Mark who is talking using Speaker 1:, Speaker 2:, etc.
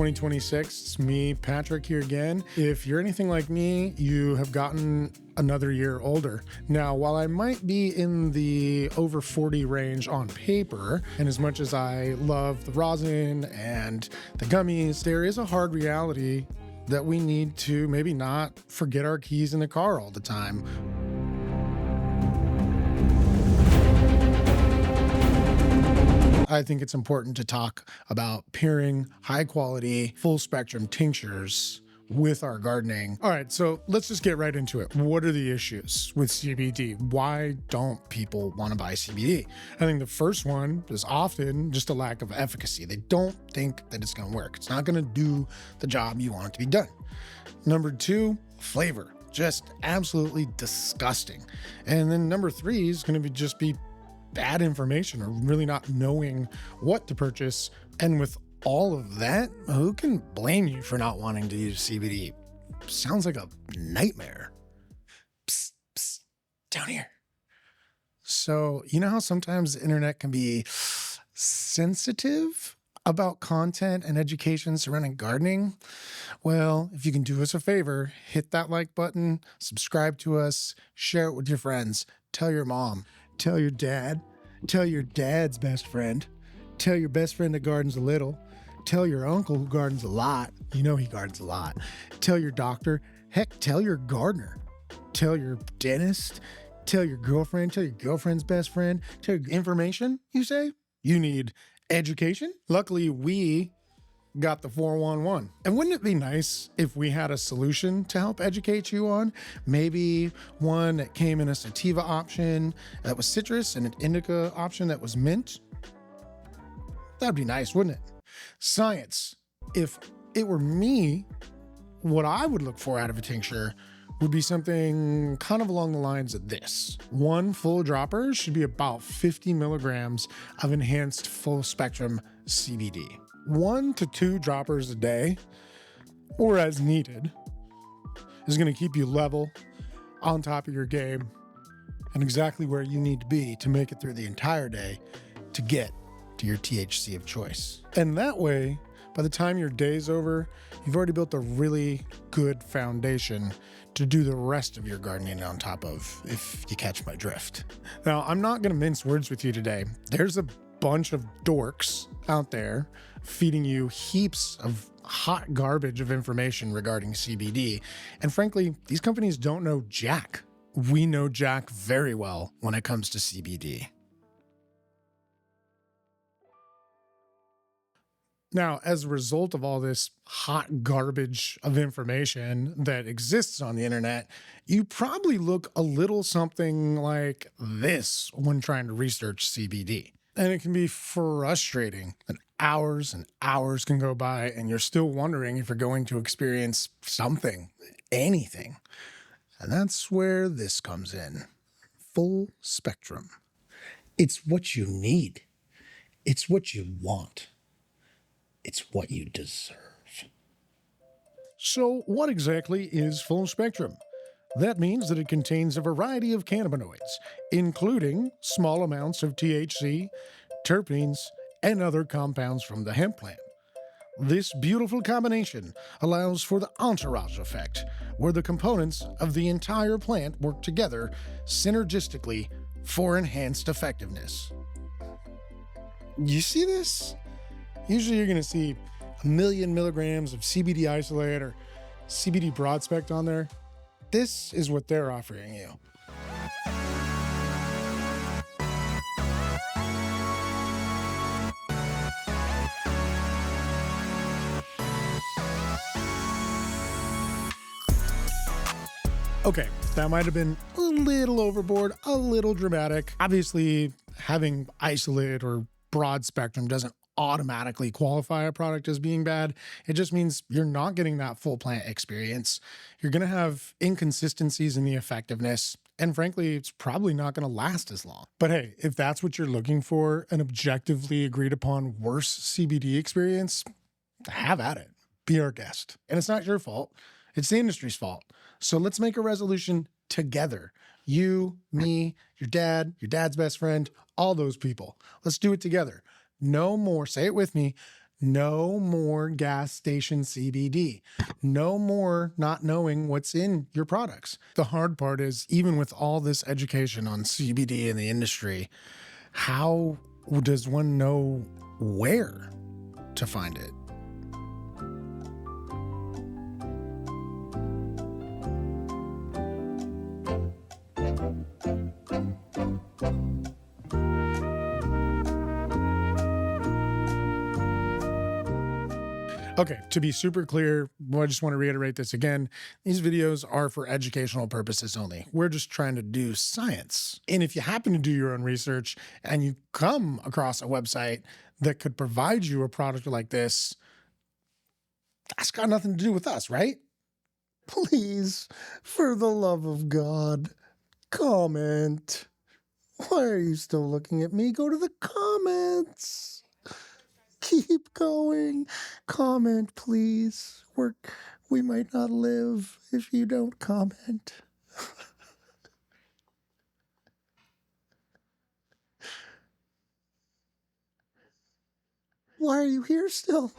Speaker 1: 2026. It's me, Patrick, here again. If you're anything like me, you have gotten another year older. Now, while I might be in the over 40 range on paper, and as much as I love the rosin and the gummies, there is a hard reality that we need to maybe not forget our keys in the car all the time. I think it's important to talk about pairing high quality, full spectrum tinctures with our gardening. All right, so let's just get right into it. What are the issues with CBD? Why don't people want to buy CBD? I think the first one is often just a lack of efficacy. They don't think that it's going to work. It's not going to do the job you want it to be done. Number two, flavor. Just absolutely disgusting. And then number three is going to just be bad information or really not knowing what to purchase. And with all of that, who can blame you for not wanting to use CBD? Sounds like a nightmare. Psst, psst, down here. So, you know how sometimes the internet can be sensitive about content and education surrounding gardening? Well, if you can do us a favor, hit that like button, subscribe to us, share it with your friends, tell your mom, tell your dad, tell your dad's best friend, tell your best friend that gardens a little, tell your uncle who gardens a lot. You know he gardens a lot. Tell your doctor. Heck, tell your gardener. Tell your dentist. Tell your girlfriend. Tell your girlfriend's best friend. Tell your information, you say? You need education? Luckily, we got the 411. And wouldn't it be nice if we had a solution to help educate you on? Maybe one that came in a sativa option that was citrus and an indica option that was mint? That'd be nice, wouldn't it? Science. If it were me, what I would look for out of a tincture would be something kind of along the lines of this. One full dropper should be about 50 milligrams of enhanced full spectrum CBD. 1 to 2 droppers a day, or as needed, is going to keep you level, on top of your game, and exactly where you need to be to make it through the entire day to get to your THC of choice. And that way, by the time your day's over, you've already built a really good foundation to do the rest of your gardening on top of, if you catch my drift. Now, I'm not going to mince words with you today. There's a bunch of dorks out there feeding you heaps of hot garbage of information regarding CBD. And frankly, these companies don't know jack. We know jack very well when it comes to CBD. Now, as a result of all this hot garbage of information that exists on the internet, you probably look a little something like this when trying to research CBD. And it can be frustrating that hours and hours can go by and you're still wondering if you're going to experience something, anything. And that's where this comes in. Full spectrum. It's what you need. It's what you want. It's what you deserve. So what exactly is full spectrum? That means that it contains a variety of cannabinoids, including small amounts of THC, terpenes, and other compounds from the hemp plant. This beautiful combination allows for the entourage effect, where the components of the entire plant work together synergistically for enhanced effectiveness. You see this? Usually you're going to see 1 million milligrams of CBD isolate or CBD broad spec on there. This is what they're offering you. Okay, that might have been a little overboard, a little dramatic. Obviously, having isolate or broad spectrum doesn't automatically qualify a product as being bad. It just means you're not getting that full plant experience. You're going to have inconsistencies in the effectiveness. And frankly, it's probably not going to last as long. But hey, if that's what you're looking for, an objectively agreed upon worse CBD experience, have at it. Be our guest. And it's not your fault. It's the industry's fault. So let's make a resolution together. You, me, your dad's best friend, all those people. Let's do it together. No more, say it with me, No more gas station CBD. No more not knowing what's in your products. The hard part is, even with all this education on CBD in the industry, how does one know where to find it? Okay, to be super clear, I just want to reiterate this again. These videos are for educational purposes only. We're just trying to do science. And if you happen to do your own research and you come across a website that could provide you a product like this, that's got nothing to do with us, right? Please, for the love of God, comment. Why are you still looking at me? Go to the comments. Keep going. Comment, please. We might not live if you don't comment. Why are you here still?